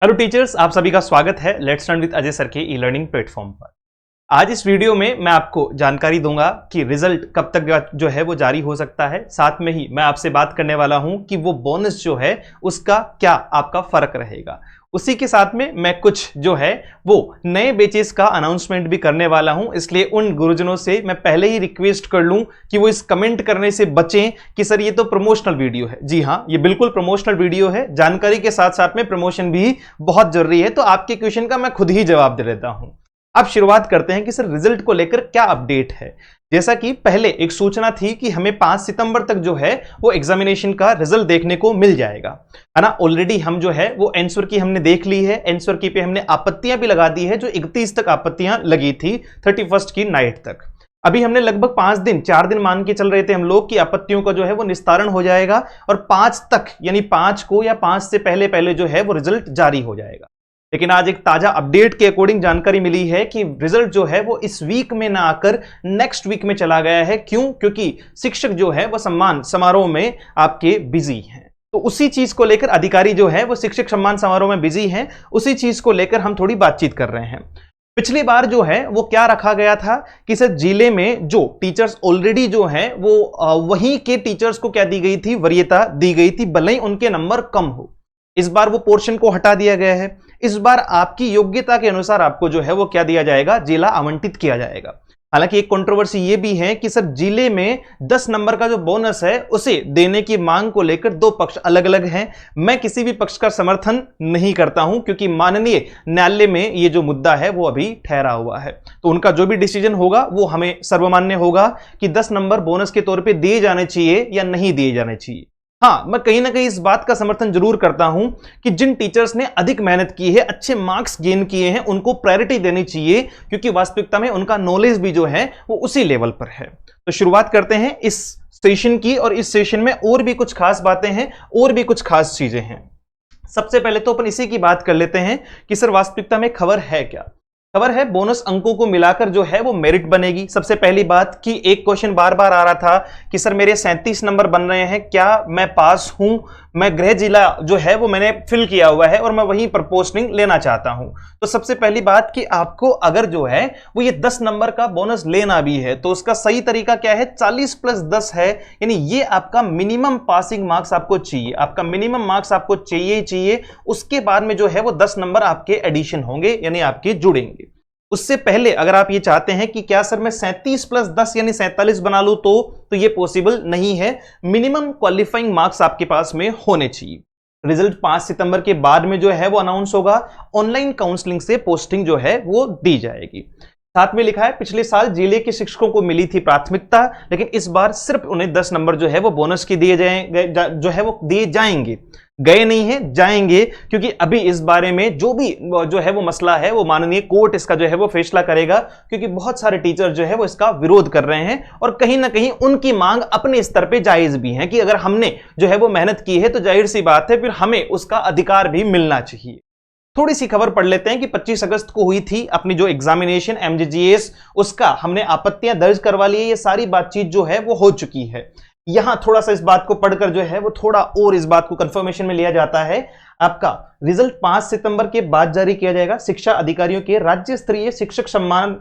Hello teachers, आप सभी का स्वागत है let's learn with Ajay sir के ई लर्निंग प्लेटफॉर्म पर। आज इस वीडियो में मैं आपको जानकारी दूंगा कि रिजल्ट कब तक जो है वो जारी हो सकता है। साथ में ही मैं आपसे बात करने वाला हूं कि वो बोनस जो है उसका क्या आपका फर्क रहेगा। उसी के साथ में मैं कुछ जो है वो नए बैचेस का अनाउंसमेंट भी करने वाला हूं, इसलिए उन गुरुजनों से मैं पहले ही रिक्वेस्ट कर लूं कि वो इस कमेंट करने से बचें कि सर ये तो प्रमोशनल वीडियो है। जी हां, ये बिल्कुल प्रमोशनल वीडियो है। जानकारी के साथ साथ में प्रमोशन भी बहुत जरूरी है, तो आपके क्वेश्चन का मैं खुद ही जवाब दे देता हूं। अब शुरुआत करते हैं कि सर रिजल्ट को लेकर क्या अपडेट है। जैसा कि पहले एक सूचना थी कि हमें 5 सितंबर तक जो है वो एग्जामिनेशन का रिजल्ट देखने को मिल जाएगा, है ना। ऑलरेडी हम जो है वो आंसर की हमने देख ली है, आंसर की पे हमने आपत्तियां भी लगा दी है, जो 31 तक आपत्तियां लगी थी 31 की नाइट तक। अभी हमने लगभग 4 दिन मान के चल रहे थे हम लोग कि आपत्तियों का जो है वो निस्तारण हो जाएगा और 5 तक यानी 5 को या 5 से पहले पहले जो है वो रिजल्ट जारी हो जाएगा। लेकिन आज एक ताजा अपडेट के अकॉर्डिंग जानकारी मिली है कि रिजल्ट जो है वो इस वीक में ना आकर नेक्स्ट वीक में चला गया है। क्यों? क्योंकि शिक्षक जो है वो सम्मान समारोह में आपके बिजी हैं। तो उसी चीज को लेकर अधिकारी जो है वो शिक्षक सम्मान समारोह में बिजी हैं, उसी चीज को लेकर हम थोड़ी बातचीत कर रहे हैं। पिछली बार जो है वो क्या रखा गया था कि सर जिले में जो टीचर्स ऑलरेडी जो है वो वहीं के टीचर्स को क्या दी गई थी, वरीयता दी गई थी, भले ही उनके नंबर कम हो। इस बार वो पोर्शन को हटा दिया गया है। इस बार आपकी योग्यता के अनुसार आपको जो है वो क्या दिया जाएगा, जिला आवंटित किया जाएगा। हालांकि एक कंट्रोवर्सी ये भी है कि सर जिले में 10 नंबर का जो बोनस है उसे देने की मांग को लेकर दो पक्ष अलग अलग हैं। मैं किसी भी पक्ष का समर्थन नहीं करता हूं, क्योंकि माननीय न्यायालय में ये जो मुद्दा है वो अभी ठहरा हुआ है। तो उनका जो भी डिसीजन होगा वो हमें सर्वमान्य होगा कि 10 नंबर बोनस के तौर पर दिए जाने चाहिए या नहीं दिए जाने चाहिए। हाँ, मैं कहीं ना कहीं इस बात का समर्थन जरूर करता हूं कि जिन टीचर्स ने अधिक मेहनत की है, अच्छे मार्क्स गेन किए हैं, उनको प्रायोरिटी देनी चाहिए, क्योंकि वास्तविकता में उनका नॉलेज भी जो है वो उसी लेवल पर है। तो शुरुआत करते हैं इस सेशन की, और इस सेशन में और भी कुछ खास बातें हैं, और भी कुछ खास चीजें हैं। सबसे पहले तो अपन इसी की बात कर लेते हैं कि सर वास्तविकता में खबर है क्या। खबर है बोनस अंकों को मिलाकर जो है वो मेरिट बनेगी। सबसे पहली बात कि एक क्वेश्चन बार बार आ रहा था कि सर मेरे 37 नंबर बन रहे हैं, क्या मैं पास हूं? मैं गृह जिला जो है वो मैंने फिल किया हुआ है और मैं वहीं पर पोस्टिंग लेना चाहता हूं। तो सबसे पहली बात कि आपको अगर जो है वो ये 10 नंबर का बोनस लेना भी है तो उसका सही तरीका क्या है, 40 + 10 है, यानी ये आपका मिनिमम पासिंग मार्क्स आपको चाहिए। आपका मिनिमम मार्क्स आपको चाहिए ही चाहिए। उसके बाद में जो है वो 10 नंबर आपके एडिशन होंगे, यानी आपके जुड़ेंगे। उससे पहले अगर आप ये चाहते हैं कि क्या सर मैं 37 + 10 यानी 47 बना लूं, तो ये पॉसिबल नहीं है। मिनिमम क्वालिफाइंग मार्क्स आपके पास में होने चाहिए। रिजल्ट 5 सितंबर के बाद में जो है वो अनाउंस होगा। ऑनलाइन काउंसलिंग से पोस्टिंग जो है वो दी जाएगी। साथ में लिखा है पिछले साल जिले के शिक्षकों को मिली थी प्राथमिकता, लेकिन इस बार सिर्फ उन्हें 10 नंबर जो है वो बोनस के दिए जाएंगे, जो है वो दिए जाएंगे, गए नहीं है, जाएंगे। क्योंकि अभी इस बारे में जो भी जो है वो मसला है वो माननीय कोर्ट इसका जो है वो फैसला करेगा, क्योंकि बहुत सारे टीचर जो है वो इसका विरोध कर रहे हैं और कहीं ना कहीं उनकी मांग अपने स्तर पे जायज भी है कि अगर हमने जो है वो मेहनत की है तो जाहिर सी बात है फिर हमें उसका अधिकार भी मिलना चाहिए। थोड़ी सी खबर पढ़ लेते हैं कि 25 अगस्त को हुई थी अपनी जो एग्जामिनेशन MJGS, उसका हमने आपत्तियां दर्ज करवा ली है। ये सारी बातचीत जो है वो हो चुकी है। यहां थोड़ा सा इस बात को पढ़कर जो है वो थोड़ा और इस बात को कंफर्मेशन में लिया जाता है। आपका रिजल्ट 5 सितंबर के बाद जारी किया जाएगा। शिक्षा अधिकारियों के राज्य स्तरीय शिक्षक सम्मान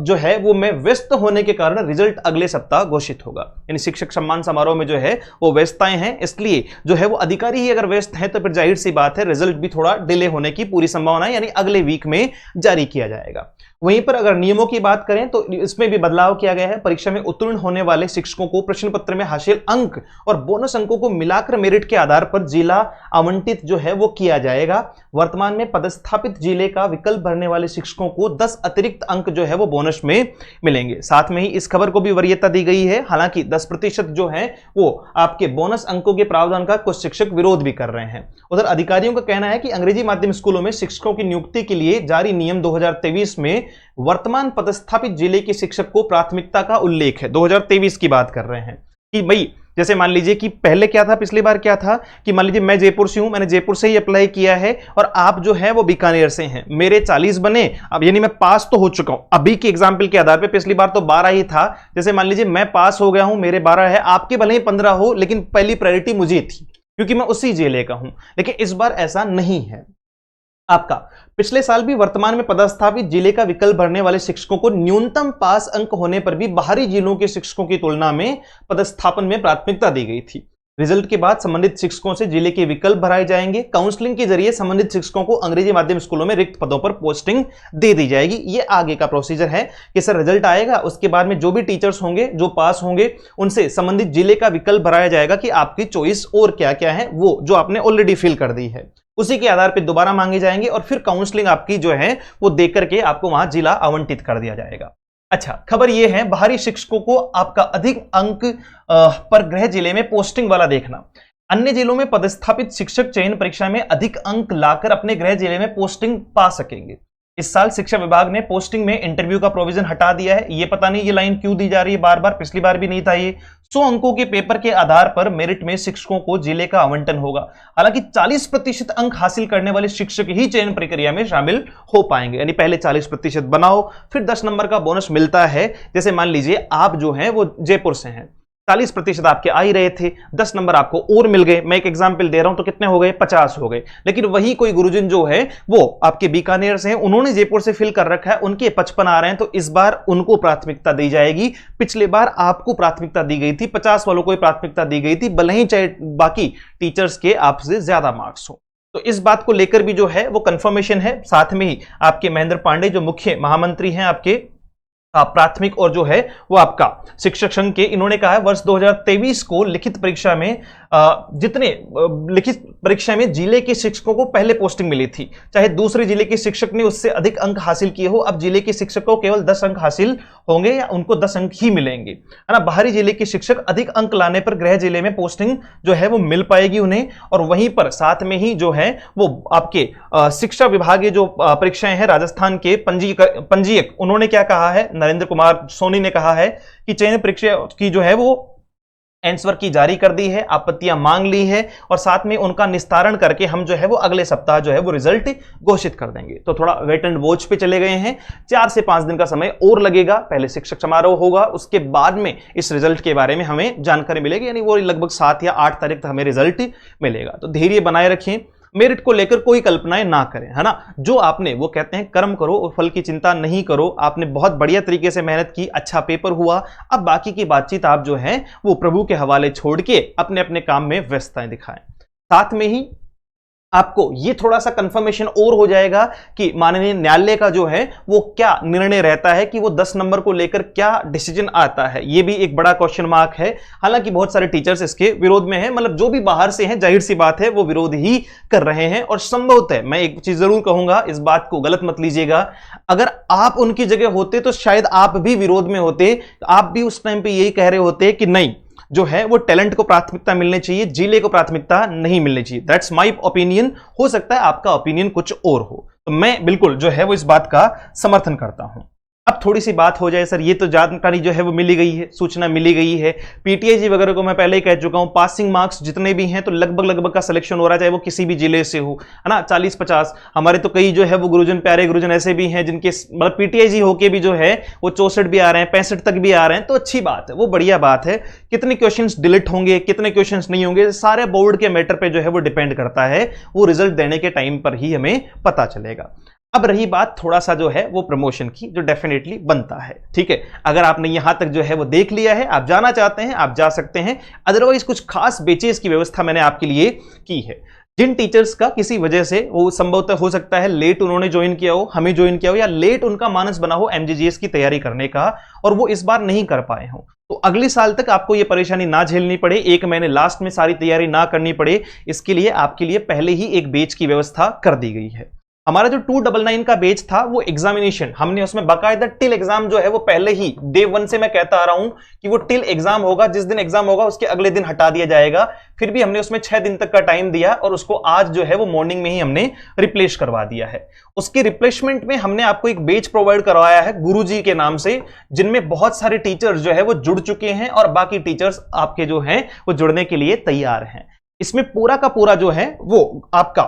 जो है वो में व्यस्त होने के कारण रिजल्ट अगले सप्ताह घोषित होगा। यानी शिक्षक सम्मान समारोह में जो है वो व्यस्तताएं हैं, इसलिए जो है वो अधिकारी ही अगर व्यस्त हैं तो फिर जाहिर सी बात है रिजल्ट भी थोड़ा डिले होने की पूरी संभावना है, यानी अगले वीक में जारी किया जाएगा। वहीं पर अगर नियमों की बात करें तो इसमें भी बदलाव किया गया है। परीक्षा में उत्तीर्ण होने वाले शिक्षकों को प्रश्न पत्र में हासिल अंक और बोनस अंकों को मिलाकर मेरिट के आधार पर जिला आवंटित जो है वो किया जाएगा। वर्तमान में पदस्थापित जिले का विकल्प भरने वाले शिक्षकों को 10 अतिरिक्त अंक जो है वो बोनस में मिलेंगे। साथ में ही इस खबर को भी वरीयता दी गई है। हालांकि 10% जो है वो आपके बोनस अंकों के प्रावधान का कुछ शिक्षक विरोध भी कर रहे हैं। उधर अधिकारियों का कहना है कि अंग्रेजी माध्यम स्कूलों में शिक्षकों की नियुक्ति के लिए जारी नियम 2023 में वर्तमान पदस्थापित जिले के शिक्षक को प्राथमिकता का उल्लेख है। 2023 की बात कर रहे हैं कि भाई जैसे मान लीजिए कि पहले क्या था, पिछली बार क्या था कि मान लीजिए मैं जयपुर से हूं, मैंने जयपुर से ही अप्लाई किया है और आप जो है वो बीकानेर से हैं, मेरे 40 बने, अब यानी मैं पास तो हो चुका हूं। अभी के एग्जाम्पल के आधार पे पिछली बार तो 12 ही था, जैसे मान लीजिए मैं पास हो गया हूं, मेरे 12 है, आपके भले ही 15 हो, लेकिन पहली प्रायोरिटी मुझे थी क्योंकि मैं उसी जिले का हूं। लेकिन इस बार ऐसा नहीं है। आपका पिछले साल भी वर्तमान में पदस्थापित जिले का विकल्प भरने वाले शिक्षकों को न्यूनतम पास अंक होने पर भी बाहरी जिलों के शिक्षकों की तुलना में पदस्थापन में प्राथमिकता दी गई थी। रिजल्ट के बाद संबंधित शिक्षकों से जिले के विकल्प भराए जाएंगे। काउंसलिंग के जरिए संबंधित शिक्षकों को अंग्रेजी माध्यम स्कूलों में रिक्त पदों पर पोस्टिंग दे दी जाएगी। ये आगे का प्रोसीजर है कि सर रिजल्ट आएगा, उसके बाद में जो भी टीचर्स होंगे जो पास होंगे उनसे संबंधित जिले का विकल्प भराया जाएगा कि आपकी चॉइस और क्या क्या है, वो जो आपने ऑलरेडी फिल कर दी है उसी के आधार पर दोबारा मांगे जाएंगे और फिर काउंसलिंग आपकी जो है वो देख करके आपको वहां जिला आवंटित कर दिया जाएगा। अच्छा, खबर यह है बाहरी शिक्षकों को आपका अधिक अंक पर गृह जिले में पोस्टिंग वाला देखना। अन्य जिलों में पदस्थापित शिक्षक चयन परीक्षा में अधिक अंक लाकर अपने गृह जिले में पोस्टिंग पा सकेंगे। इस साल शिक्षा विभाग ने पोस्टिंग में इंटरव्यू का प्रोविजन हटा दिया है। ये पता नहीं ये लाइन क्यों दी जा रही है बार बार, पिछली बार भी नहीं था ये। 100 अंकों के पेपर के आधार पर मेरिट में शिक्षकों को जिले का आवंटन होगा। हालांकि 40% अंक हासिल करने वाले शिक्षक ही चयन प्रक्रिया में शामिल हो पाएंगे, यानी पहले 40% बनाओ फिर 10 नंबर का बोनस मिलता है। जैसे मान लीजिए आप जो हैं वो जयपुर से हैं, 40% आपके आ ही रहे थे, 10 नंबर आपको और मिल गए। मैं एक एग्जाम्पल दे रहा हूं तो कितने हो गए, 50 हो गए। लेकिन वही कोई गुरुजन जो है वो आपके बीकानेर से हैं, उन्होंने जयपुर से फिल कर रखा है, उनके 55 आ रहे हैं, तो इस बार उनको प्राथमिकता दी जाएगी। पिछले बार आपको प्राथमिकता दी गई थी, 50 वालों को प्राथमिकता दी गई थी, भले ही चाहे बाकी टीचर्स के आपसे ज्यादा मार्क्स हो। तो इस बात को लेकर भी जो है वो कंफर्मेशन है। साथ में ही आपके महेंद्र पांडे जो मुख्य महामंत्री हैं आपके प्राथमिक और जो है वो आपका शिक्षक संघ के, इन्होंने कहा है वर्ष 2023 को लिखित परीक्षा में जितने लिखित परीक्षा में जिले के शिक्षकों को पहले पोस्टिंग मिली थी, चाहे दूसरे जिले के शिक्षक ने उससे अधिक अंक हासिल किए हो, अब जिले के शिक्षक को केवल 10 अंक हासिल होंगे या उनको 10 अंक ही मिलेंगे, है ना। बाहरी जिले के शिक्षक अधिक अंक लाने पर गृह जिले में पोस्टिंग जो है वो मिल पाएगी उन्हें। और वहीं पर साथ में ही जो है वो आपके शिक्षा विभागीय जो परीक्षाएं हैं राजस्थान के पंजीयक उन्होंने क्या कहा है, नरेंद्र कुमार सोनी ने कहा है कि चयन परीक्षा की जो है वो आंसर की जारी कर दी है, आपत्तियां मांग ली है और साथ में उनका निस्तारण करके हम जो है वो अगले सप्ताह जो है वो रिजल्ट घोषित कर देंगे। तो थोड़ा वेट एंड वॉच पे चले गए हैं, 4 से 5 दिन का समय और लगेगा। पहले शिक्षक समारोह होगा, उसके बाद में इस रिजल्ट के बारे में हमें जानकारी मिलेगी, यानी वो लगभग 7 या 8 तारीख तक हमें रिजल्ट मिलेगा। तो धैर्य बनाए रखें, मेरिट को लेकर कोई कल्पनाएं ना करें, है ना। जो आपने वो कहते हैं कर्म करो और फल की चिंता नहीं करो। आपने बहुत बढ़िया तरीके से मेहनत की, अच्छा पेपर हुआ, अब बाकी की बातचीत आप जो है वो प्रभु के हवाले छोड़ के अपने अपने काम में व्यस्तताएं दिखाएं। साथ में ही आपको ये थोड़ा सा कंफर्मेशन और हो जाएगा कि माननीय न्यायालय का जो है वो क्या निर्णय रहता है, कि वो 10 नंबर को लेकर क्या डिसीजन आता है। ये भी एक बड़ा क्वेश्चन मार्क है। हालांकि बहुत सारे टीचर्स इसके विरोध में हैं, मतलब जो भी बाहर से हैं जाहिर सी बात है वो विरोध ही कर रहे हैं। और संभवतः मैं एक चीज जरूर कहूंगा, इस बात को गलत मत लीजिएगा, अगर आप उनकी जगह होते तो शायद आप भी विरोध में होते, आप भी उस टाइम पे यही कह रहे होते कि नहीं जो है वो टैलेंट को प्राथमिकता मिलनी चाहिए, जिले को प्राथमिकता नहीं मिलनी चाहिए। That's my opinion. हो सकता है आपका ओपिनियन कुछ और हो, तो मैं बिल्कुल जो है वो इस बात का समर्थन करता हूं। अब थोड़ी सी बात हो जाए, सर ये तो जानकारी जो है वो मिली गई है, सूचना मिली गई है, पीटीआईजी वगैरह को मैं पहले ही कह चुका हूं, पासिंग मार्क्स जितने भी हैं तो लगभग का सिलेक्शन हो रहा है, चाहे वो किसी भी जिले से हो, है ना। 40-50 हमारे तो कई जो है वो गुरुजन, प्यारे गुरुजन ऐसे भी हैं जिनके मतलब पीटीआईजी होके भी जो है वो 64 भी आ रहे हैं, 65 तक भी आ रहे हैं, तो अच्छी बात है, वो बढ़िया बात है। कितने क्वेश्चन डिलीट होंगे, कितने क्वेश्चन नहीं होंगे, सारे बोर्ड के मैटर पर जो है वो डिपेंड करता है, वो रिजल्ट देने के टाइम पर ही हमें पता चलेगा। अब रही बात थोड़ा सा जो है वो प्रमोशन की, जो डेफिनेटली बनता है, ठीक है। अगर आपने यहां तक जो है वो देख लिया है, आप जाना चाहते हैं आप जा सकते हैं, अदरवाइज कुछ खास बेचेस की व्यवस्था मैंने आपके लिए की है। जिन टीचर्स का किसी वजह से वो संभवतः हो सकता है लेट उन्होंने ज्वाइन किया हो, हमें ज्वाइन किया हो, या लेट उनका मानस बना हो एमजीजीएस की तैयारी करने का और वो इस बार नहीं कर पाए हो, तो अगले साल तक आपको ये परेशानी ना झेलनी पड़े, 1 महीने लास्ट में सारी तैयारी ना करनी पड़े, इसके लिए आपके लिए पहले ही एक बैच की व्यवस्था कर दी गई है। हमारा जो 299 का बैच था वो एग्जामिनेशन हमने उसमें बाकायदा टिल एग्जाम जो है वो पहले ही डे 1 से मैं कहता आ रहा हूं कि वो टिल एग्जाम होगा, जिस दिन एग्जाम होगा उसके अगले दिन हटा दिया जाएगा। फिर भी हमने उसमें 6 दिन तक का टाइम दिया और उसको आज जो है वो मॉर्निंग में ही हमने रिप्लेस करवा दिया है। उसके रिप्लेसमेंट में हमने आपको एक बैच प्रोवाइड करवाया है गुरुजी के नाम से, जिनमें बहुत सारे टीचर्स जो है वो जुड़ चुके हैं और बाकी टीचर्स आपके जो हैं वो जुड़ने के लिए तैयार हैं। इसमें पूरा का पूरा जो है वो आपका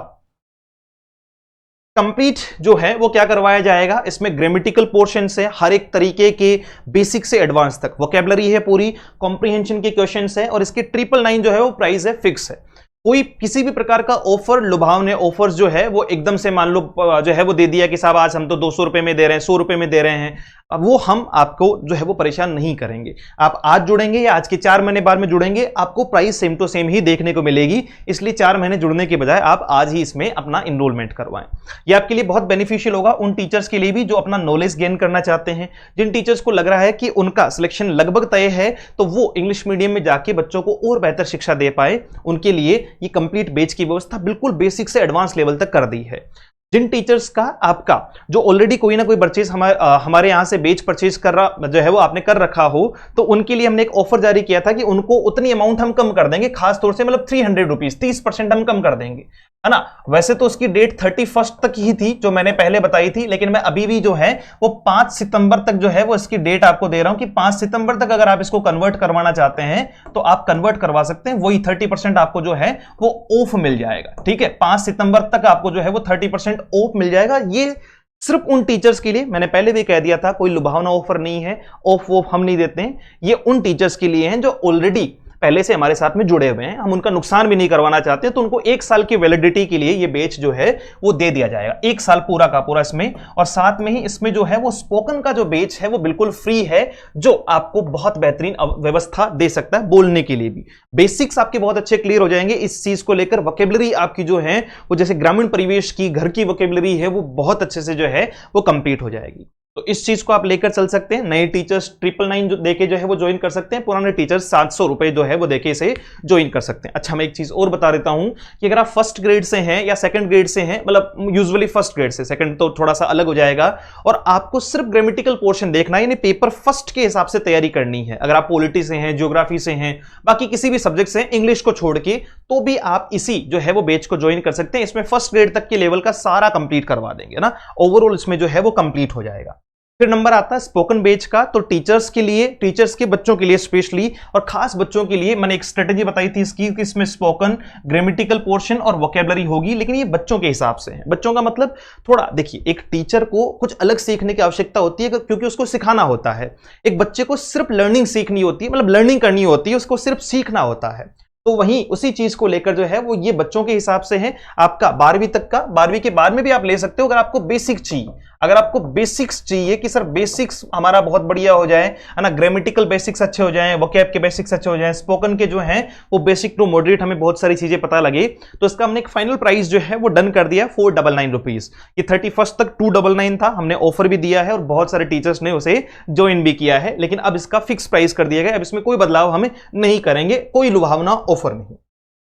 कंप्लीट जो है वो क्या करवाया जाएगा, इसमें ग्रामेटिकल पोर्शन से हर एक तरीके के बेसिक से एडवांस तक वोकैबुलरी है, पूरी कॉम्प्रिहेंशन के क्वेश्चंस है, और इसके 999 जो है वो प्राइस है फिक्स है। कोई किसी भी प्रकार का ऑफर, लुभावने ऑफर्स जो है वो एकदम से मान लो जो है वो दे दिया कि साहब आज हम तो 200 रुपए में दे रहे हैं, 100 रुपए में दे रहे हैं, अब वो हम आपको जो है वो परेशान नहीं करेंगे। आप आज जुड़ेंगे या आज के 4 महीने बाद में जुड़ेंगे, आपको प्राइस सेम टू सेम ही देखने को मिलेगी। इसलिए 4 महीने जुड़ने के बजाय आप आज ही इसमें अपना इनरोलमेंट करवाएं। ये आपके लिए बहुत बेनिफिशियल होगा, उन टीचर्स के लिए भी जो अपना नॉलेज गेन करना चाहते हैं। जिन टीचर्स को लग रहा है कि उनका सिलेक्शन लगभग तय है तो वो इंग्लिश मीडियम में जाके बच्चों को और बेहतर शिक्षा दे पाए, उनके लिए ये कंप्लीट बैच की व्यवस्था बिल्कुल बेसिक से एडवांस लेवल तक कर दी है। जिन टीचर्स का आपका जो ऑलरेडी कोई ना कोई परचेज हमारे यहां से बैच परचेज कर रहा जो है वो आपने कर रखा हो, तो उनके लिए हमने एक ऑफर जारी किया था कि उनको उतनी अमाउंट हम कम कर देंगे, खास तौर से मतलब 300 रुपीज, 30% हम कम कर देंगे, है ना। वैसे तो उसकी डेट 31 तक ही थी जो मैंने पहले बताई थी, लेकिन मैं अभी भी जो है वो 5 सितंबर तक जो है वो इसकी डेट आपको दे रहा हूं कि 5 सितंबर तक अगर आप इसको कन्वर्ट करवाना चाहते हैं तो आप कन्वर्ट करवा सकते हैं। वही 30% आपको जो है वो ऑफ मिल जाएगा, ठीक है। 5 सितंबर तक आपको जो है वो 30% ऑफ मिल जाएगा। ये सिर्फ उन टीचर्स के लिए, मैंने पहले भी कह दिया था, कोई लुभावना ऑफर नहीं है, ऑफ हम नहीं देते हैं। ये उन टीचर्स के लिए हैं जो ऑलरेडी पहले से हमारे साथ में जुड़े हुए हैं, हम उनका नुकसान भी नहीं करवाना चाहते, तो उनको 1 साल की वैलिडिटी के लिए ये बैच जो है वो दे दिया जाएगा, 1 साल पूरा का पूरा इसमें। और साथ में ही इसमें जो है वो स्पोकन का जो बैच है वो बिल्कुल फ्री है, जो आपको बहुत बेहतरीन व्यवस्था दे सकता है बोलने के लिए भी। बेसिक्स आपके बहुत अच्छे क्लियर हो जाएंगे इस चीज को लेकर। वोकेबलरी आपकी जो है वो जैसे ग्रामीण परिवेश की, घर की वोकेबलरी है वो बहुत अच्छे से जो है वो कंप्लीट हो जाएगी। तो इस चीज को आप लेकर चल सकते हैं। नए टीचर्स 999 जो देके जो है वो ज्वाइन कर सकते हैं, पुराने टीचर्स 700 रुपए जो है वो देके इसे ज्वाइन कर सकते हैं। अच्छा, मैं एक चीज और बता देता हूं कि अगर आप फर्स्ट ग्रेड से हैं या सेकंड ग्रेड से हैं, मतलब यूजुअली फर्स्ट ग्रेड से, सेकंड तो थोड़ा सा अलग हो जाएगा, और आपको सिर्फ ग्रामेटिकल पोर्शन देखना है, यानी पेपर फर्स्ट के हिसाब से तैयारी करनी है। अगर आप पॉलिटी से हैं, ज्योग्राफी से हैं, बाकी किसी भी सब्जेक्ट से, इंग्लिश को छोड़ के, तो भी आप इसी जो है वो बैच को ज्वाइन कर सकते हैं। इसमें फर्स्ट ग्रेड तक के लेवल का सारा कंप्लीट करवा देंगे ना, ओवरऑल इसमें जो है वो कंप्लीट हो जाएगा। फिर नंबर आता है स्पोकन बैच का। तो टीचर्स के लिए, टीचर्स के बच्चों के लिए स्पेशली और खास बच्चों के लिए मैंने एक स्ट्रेटेजी बताई थी इसकी कि इसमें स्पोकन, ग्रामेटिकल पोर्शन और वोकेबलरी होगी, लेकिन ये बच्चों के हिसाब से है। बच्चों का मतलब थोड़ा देखिए, एक टीचर को कुछ अलग सीखने की आवश्यकता होती है क्योंकि उसको सिखाना होता है। एक बच्चे को सिर्फ लर्निंग सीखनी होती है, मतलब लर्निंग करनी होती है, उसको सिर्फ सीखना होता है। तो वहीं उसी चीज को लेकर जो है वो ये बच्चों के हिसाब से है। आपका 12वीं तक का, 12वीं के बाद में भी आप ले सकते हो अगर आपको बेसिक चाहिए। अगर आपको बेसिक्स चाहिए कि सर बेसिक्स हमारा बहुत बढ़िया हो जाए, है ना, ग्रामेटिकल बेसिक्स अच्छे हो जाएं, वोकैब के बेसिक्स अच्छे हो जाएं, स्पोकन के जो हैं वो बेसिक टू मॉडरेट हमें बहुत सारी चीजें पता लगे, तो इसका हमने एक फाइनल प्राइस जो है वो डन कर दिया 499 रुपीज। ये 31 तक 299 था, हमने ऑफर भी दिया है और बहुत सारे टीचर्स ने उसे ज्वाइन भी किया है, लेकिन अब इसका फिक्स प्राइस कर दिया गया। अब इसमें कोई बदलाव हमें नहीं करेंगे, कोई लुभावना ऑफर नहीं,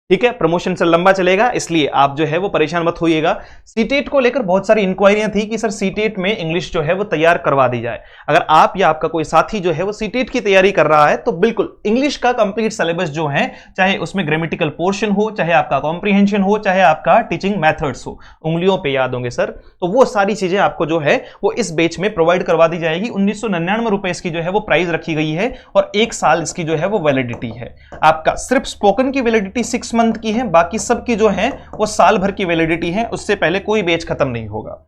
ठीक है। प्रमोशन से लंबा चलेगा, इसलिए आप जो है वो परेशान मत होइएगा। सीटेट को लेकर बहुत सारी इंक्वायरियां थी कि सर सीटेट में इंग्लिश जो है वो तैयार करवा दी जाए। अगर आप या आपका कोई साथी जो है वो सीटेट की तैयारी कर रहा है तो बिल्कुल इंग्लिश का कंप्लीट सिलेबस जो है, चाहे उसमें ग्रामेटिकल पोर्शन हो, चाहे आपका कॉम्प्रिहेंशन हो, चाहे आपका टीचिंग मेथड्स हो, उंगलियों पे याद होंगे सर, तो वो सारी चीजें आपको जो है वो इस बैच में प्रोवाइड करवा दी जाएगी। 1999 रुपए इसकी जो है वो प्राइस रखी गई है और 1 साल इसकी जो है वो वैलिडिटी है। आपका सिर्फ स्पोकन की वैलिडिटी 6 मंथ की है, बाकी सब की जो है वो साल भर की वैलिडिटी है, उससे पहले कोई बैच खत्म नहीं होगा।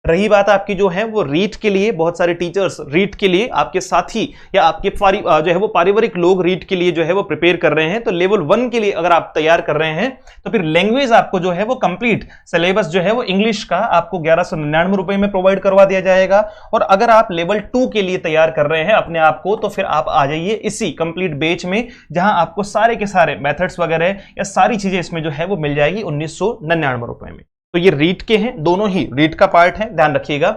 रही बात आपकी जो है वो रीट के लिए, बहुत सारे टीचर्स रीट के लिए, आपके साथी या आपके जो है वो पारिवारिक लोग रीट के लिए जो है वो प्रिपेयर कर रहे हैं, तो लेवल 1 के लिए अगर आप तैयार कर रहे हैं तो फिर लैंग्वेज आपको जो है वो कंप्लीट सिलेबस जो है वो इंग्लिश का आपको 1199 रुपए में प्रोवाइड करवा दिया जाएगा। और अगर आप लेवल 2 के लिए तैयार कर रहे हैं अपने आप को, तो फिर आप आ जाइए इसी कंप्लीट बैच में, जहां आपको सारे के सारे मेथड्स वगैरह या सारी चीजें इसमें जो है वो मिल जाएगी 1999 रुपए में। तो ये रीट के हैं, दोनों ही रीट का पार्ट है, ध्यान रखिएगा।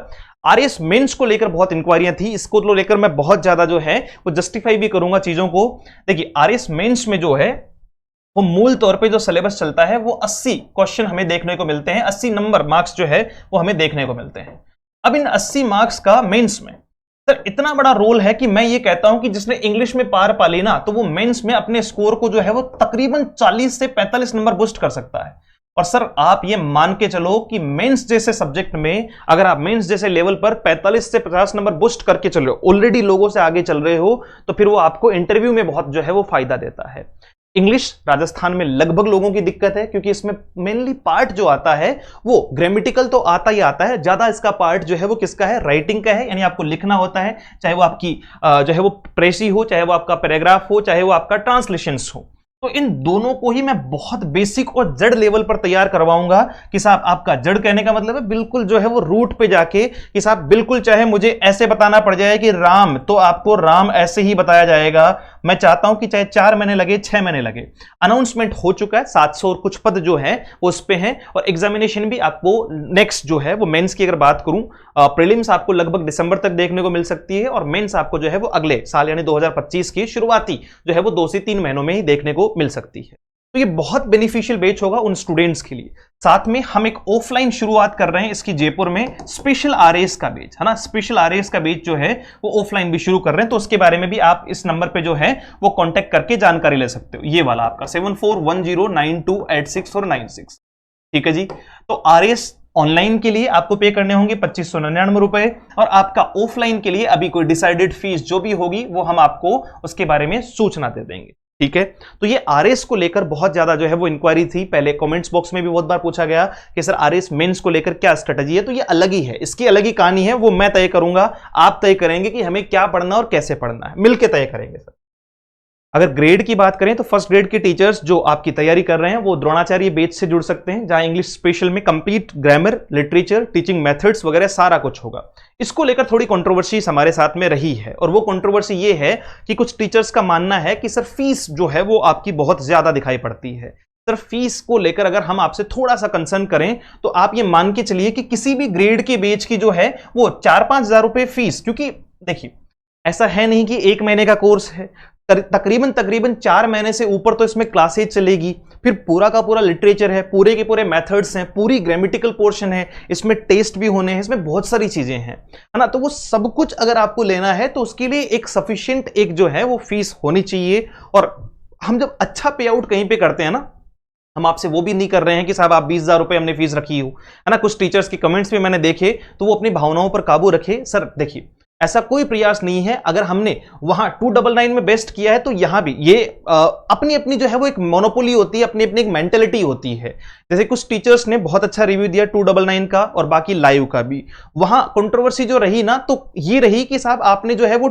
आरएस मेंस को लेकर बहुत इंक्वायरियां थी, इसको लेकर मैं बहुत ज्यादा जो है वो जस्टिफाई भी करूंगा चीजों को। देखिए आरएस मेंस में जो है वो मूल तौर पे जो सिलेबस चलता है वो 80 क्वेश्चन हमें देखने को मिलते हैं, 80 नंबर मार्क्स जो है वो हमें देखने को मिलते हैं। अब इन 80 मार्क्स का मेंस में सर इतना बड़ा रोल है कि मैं ये कहता हूं कि जिसने इंग्लिश में पार पा लेना तो वो मेंस में अपने स्कोर को जो है वो तकरीबन 40 से 45 नंबर बूस्ट कर सकता है। और सर आप ये मान के चलो कि मेंस जैसे सब्जेक्ट में अगर आप मेंस जैसे लेवल पर 45 से 50 नंबर बूस्ट करके चल रहे हो, ऑलरेडी लोगों से आगे चल रहे हो, तो फिर वो आपको इंटरव्यू में बहुत जो है वो फायदा देता है। इंग्लिश राजस्थान में लगभग लोगों की दिक्कत है क्योंकि इसमें मेनली पार्ट जो आता है वो ग्रामेटिकल तो आता ही आता है, ज्यादा इसका पार्ट जो है वो किसका है, राइटिंग का है, यानी आपको लिखना होता है, चाहे वो आपकी जो है वो प्रेसी हो, चाहे वो आपका पैराग्राफ हो, चाहे वो आपका ट्रांसलेशंस हो। तो इन दोनों को ही मैं बहुत बेसिक और जड़ लेवल पर तैयार करवाऊंगा कि साहब आपका जड़ कहने का मतलब है बिल्कुल जो है वो रूट पे जाके कि साहब बिल्कुल चाहे मुझे ऐसे बताना पड़ जाए कि राम, तो आपको राम ऐसे ही बताया जाएगा। मैं चाहता हूं कि चाहे 4 महीने लगे 6 महीने लगे। अनाउंसमेंट हो चुका है, 700 और कुछ पद जो है वो उस पे हैं, और एग्जामिनेशन भी आपको नेक्स्ट जो है वो मेंस की अगर बात करूं, प्रीलिम्स आपको लगभग दिसंबर तक देखने को मिल सकती है, और मेंस आपको जो है वो अगले साल यानी 2025 की शुरुआती जो है वो 2 से 3 महीनों में ही देखने को मिल सकती है। तो ये बहुत बेनिफिशियल बैच होगा उन स्टूडेंट्स के लिए। साथ में हम एक ऑफलाइन शुरुआत कर रहे हैं इसकी जयपुर में, स्पेशल आरएएस का बैच है ना, स्पेशल आरएएस का बैच जो है वो ऑफलाइन भी शुरू कर रहे हैं। तो उसके बारे में भी आप इस नंबर पे जो है वो कांटेक्ट करके जानकारी ले सकते हो, ये वाला आपका 74109286 और 96। ठीक है जी। तो आरएएस ऑनलाइन के लिए आपको पे करने होंगे 2599 रुपए, और आपका ऑफलाइन के लिए अभी कोई डिसाइडेड फीस जो भी होगी वो हम आपको उसके बारे में सूचना दे देंगे। ठीक है। तो ये आरएस को लेकर बहुत ज्यादा जो है वो इंक्वायरी थी, पहले कमेंट्स बॉक्स में भी बहुत बार पूछा गया कि सर आरएस मेंस को लेकर क्या स्ट्रेटजी है। तो ये अलग ही है, इसकी अलग ही कहानी है, वो मैं तय करूंगा, आप तय करेंगे कि हमें क्या पढ़ना और कैसे पढ़ना है, मिलकर तय करेंगे सर। अगर ग्रेड की बात करें तो फर्स्ट ग्रेड के टीचर्स जो आपकी तैयारी कर रहे हैं वो द्रोणाचार्य बैच से जुड़ सकते हैं, जहां इंग्लिश स्पेशल में complete grammar, literature, teaching methods वगैरह सारा कुछ होगा। इसको लेकर थोड़ी कंट्रोवर्सी हमारे साथ में रही है, और वो कंट्रोवर्सी ये है कि कुछ टीचर्स का मानना है कि सर फीस जो है वो आपकी बहुत ज्यादा दिखाई पड़ती है। सर फीस को लेकर अगर हम आपसे थोड़ा सा कंसर्न करें तो आप ये मान के चलिए कि किसी भी ग्रेड के बैच की जो है वो 4-5 हजार रुपए फीस, क्योंकि देखिए ऐसा है नहीं कि 1 महीने का कोर्स है, तकरीबन 4 महीने से ऊपर तो इसमें क्लासेज चलेगी, फिर पूरा का पूरा लिटरेचर है, पूरे के पूरे मेथड्स हैं, पूरी ग्रामेटिकल पोर्शन है, इसमें टेस्ट भी होने हैं, इसमें बहुत सारी चीजें हैं, है ना। तो वो सब कुछ अगर आपको लेना है तो उसके लिए एक सफिशिएंट एक जो है वो फीस होनी चाहिए। और हम जब अच्छा पे आउट कहीं पे करते हैं ना, हम आपसे वो भी नहीं कर रहे हैं कि साहब आप 20,000 रुपए हमने फीस रखी हो, है ना। कुछ टीचर्स की कमेंट्स भी मैंने देखे तो वो अपनी भावनाओं पर काबू रखे। सर देखिए ऐसा कोई प्रयास नहीं है, अगर हमने वहां 299 में बेस्ट किया है तो यहां भी ये अपनी अपनी जो है वो एक मोनोपोली होती है, अपनी अपनी एक मेंटेलिटी होती है। जैसे कुछ टीचर्स ने बहुत अच्छा रिव्यू दिया 299 का और बाकी लाइव का भी, वहां कंट्रोवर्सी जो रही ना तो ये रही कि साहब आपने जो है वो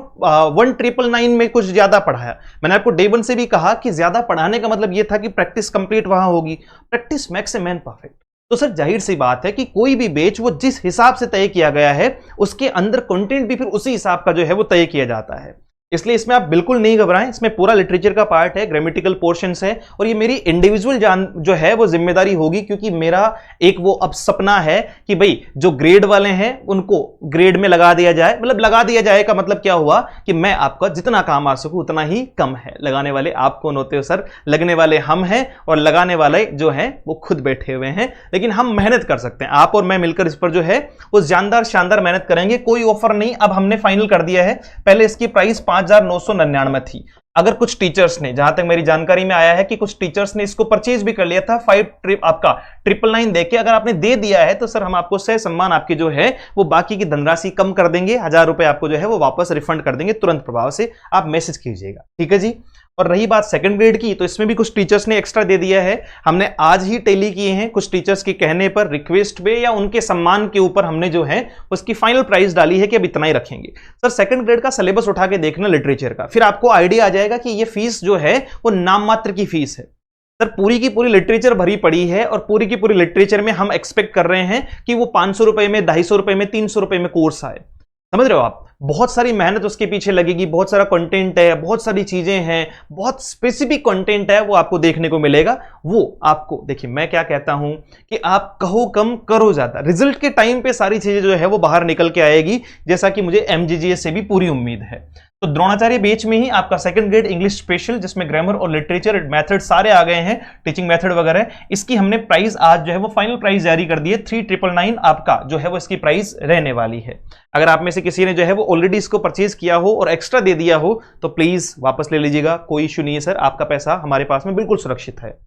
1999 में कुछ ज्यादा पढ़ाया। मैंने आपको डे 1 से भी कहा कि ज्यादा पढ़ाने का मतलब ये था कि प्रैक्टिस कंप्लीट वहां होगी, practice max a man perfect. तो सर जाहिर सी बात है कि कोई भी बैच वो जिस हिसाब से तय किया गया है उसके अंदर कंटेंट भी फिर उसी हिसाब का जो है वो तय किया जाता है। इसलिए इसमें आप बिल्कुल नहीं घबराएं, इसमें पूरा लिटरेचर का पार्ट है, ग्रामेटिकल पोर्शंस है, और ये मेरी इंडिविजुअल जान जो है वो जिम्मेदारी होगी, क्योंकि मेरा एक वो अब सपना है कि भाई जो ग्रेड वाले हैं उनको ग्रेड में लगा दिया जाए। मतलब लगा दिया जाए का मतलब क्या हुआ कि मैं आपका जितना काम आ सकूं उतना ही कम है। लगाने वाले आप कौन होते हो सर? लगने वाले हम हैं, और लगाने वाले जो हैं वो खुद बैठे हुए हैं, लेकिन हम मेहनत कर सकते हैं। आप और मैं मिलकर इस पर जो है वो जानदार शानदार मेहनत करेंगे। कोई ऑफर नहीं, अब हमने फाइनल कर दिया है। पहले इसकी प्राइस 5,999 थी। अगर कुछ टीचर्स ने, जहां तक मेरी जानकारी में आया है कि कुछ टीचर्स ने इसको परचेज भी कर लिया था, 5,999 देके अगर आपने दे दिया है तो सर हम आपको सह सम्मान आपकी जो है वो बाकी की धनराशि कम कर देंगे, 1,000 रुपए आपको जो है वो वापस रिफंड कर देंगे तुरंत प्रभाव से। आप मैसेज कीजिएगा, ठीक है जी। और रही बात सेकंड ग्रेड की, तो इसमें भी कुछ टीचर्स ने एक्स्ट्रा दे दिया है। हमने आज ही टेली किए हैं, कुछ टीचर्स के कहने पर, रिक्वेस्ट पे या उनके सम्मान के ऊपर हमने जो है उसकी फाइनल प्राइस डाली है कि अब इतना ही रखेंगे। सर सेकंड ग्रेड का सिलेबस उठा के देखना लिटरेचर का, फिर आपको आइडिया आ जाएगा कि ये फीस जो है वो नाम मात्र की फीस है। सर पूरी की पूरी लिटरेचर भरी पड़ी है, और पूरी की पूरी लिटरेचर में हम एक्सपेक्ट कर रहे हैं कि वो 500 रुपए में, 250 रुपए में, 300 रुपए में कोर्स आए। समझ रहे हो आप? बहुत सारी मेहनत उसके पीछे लगेगी, बहुत सारा कंटेंट है, बहुत सारी चीजें हैं, बहुत स्पेसिफिक कंटेंट है, वो आपको देखने को मिलेगा। वो आपको देखिए, मैं क्या कहता हूं कि आप कहो कम करो ज्यादा, रिजल्ट के टाइम पे सारी चीजें जो है वो बाहर निकल के आएगी, जैसा कि मुझे एमजीजीएस से भी पूरी उम्मीद है। तो द्रोणाचार्य बैच में ही आपका सेकंड ग्रेड इंग्लिश स्पेशल, जिसमें ग्रामर और लिटरेचर मेथड सारे आ गए हैं, टीचिंग मेथड वगैरह, इसकी हमने प्राइस आज जो है वो फाइनल प्राइस जारी कर दी है। 3,999 आपका जो है वो इसकी प्राइस रहने वाली है। अगर आप में से किसी ने जो है वो ऑलरेडी इसको परचेज किया हो और एक्स्ट्रा दे दिया हो तो प्लीज वापस ले लीजिएगा, कोई इश्यू नहीं है सर, आपका पैसा हमारे पास में बिल्कुल सुरक्षित है।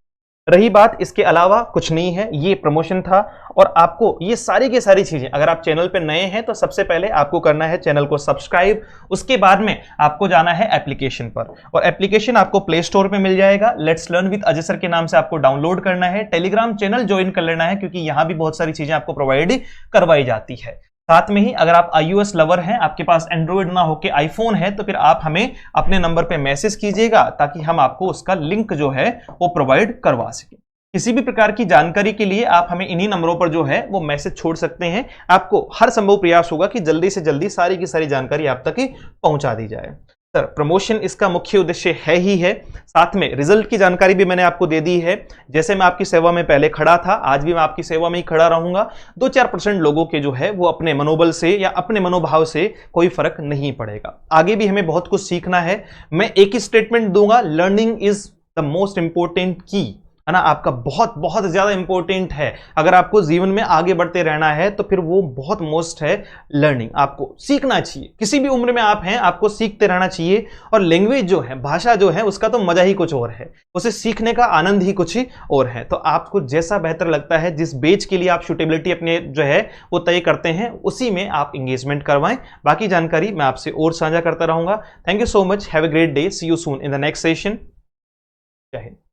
रही बात, इसके अलावा कुछ नहीं है, ये प्रमोशन था। और आपको ये सारी की सारी चीजें, अगर आप चैनल पे नए हैं तो सबसे पहले आपको करना है चैनल को सब्सक्राइब, उसके बाद में आपको जाना है एप्लीकेशन पर, और एप्लीकेशन आपको प्ले स्टोर पे मिल जाएगा। Let's learn with Ajay sir के नाम से आपको डाउनलोड करना है, टेलीग्राम चैनल ज्वाइन कर लेना है, क्योंकि यहां भी बहुत सारी चीजें आपको प्रोवाइड करवाई जाती है। साथ में ही अगर आप iOS लवर हैं, आपके पास एंड्रॉइड ना होके आईफोन है, तो फिर आप हमें अपने नंबर पे मैसेज कीजिएगा ताकि हम आपको उसका लिंक जो है वो प्रोवाइड करवा सकें। किसी भी प्रकार की जानकारी के लिए आप हमें इन्हीं नंबरों पर जो है वो मैसेज छोड़ सकते हैं। आपको हर संभव प्रयास होगा कि जल्दी से जल्दी सारी की सारी जानकारी आप तक पहुंचा दी जाए। सर, प्रमोशन इसका मुख्य उद्देश्य है ही है, साथ में रिजल्ट की जानकारी भी मैंने आपको दे दी है। जैसे मैं आपकी सेवा में पहले खड़ा था, आज भी मैं आपकी सेवा में ही खड़ा रहूंगा। 2-4% लोगों के जो है वो अपने मनोबल से या अपने मनोभाव से कोई फर्क नहीं पड़ेगा। आगे भी हमें बहुत कुछ सीखना है। मैं एक ही स्टेटमेंट दूंगा, learning is the most important की, है ना, आपका बहुत बहुत ज्यादा इंपॉर्टेंट है। अगर आपको जीवन में आगे बढ़ते रहना है तो फिर वो बहुत मोस्ट है लर्निंग। आपको सीखना चाहिए, किसी भी उम्र में आप हैं आपको सीखते रहना चाहिए। और लैंग्वेज जो है, भाषा जो है, उसका तो मजा ही कुछ और है, उसे सीखने का आनंद ही कुछ और है। तो आपको जैसा बेहतर लगता है, जिस बेच के लिए आप सूटेबिलिटी अपने जो है वो तय करते हैं, उसी में आप इंगेजमेंट करवाएं। बाकी जानकारी मैं आपसे और साझा करता रहूंगा। Thank you so much, have a great day, see you soon in the next session. Jai Hind.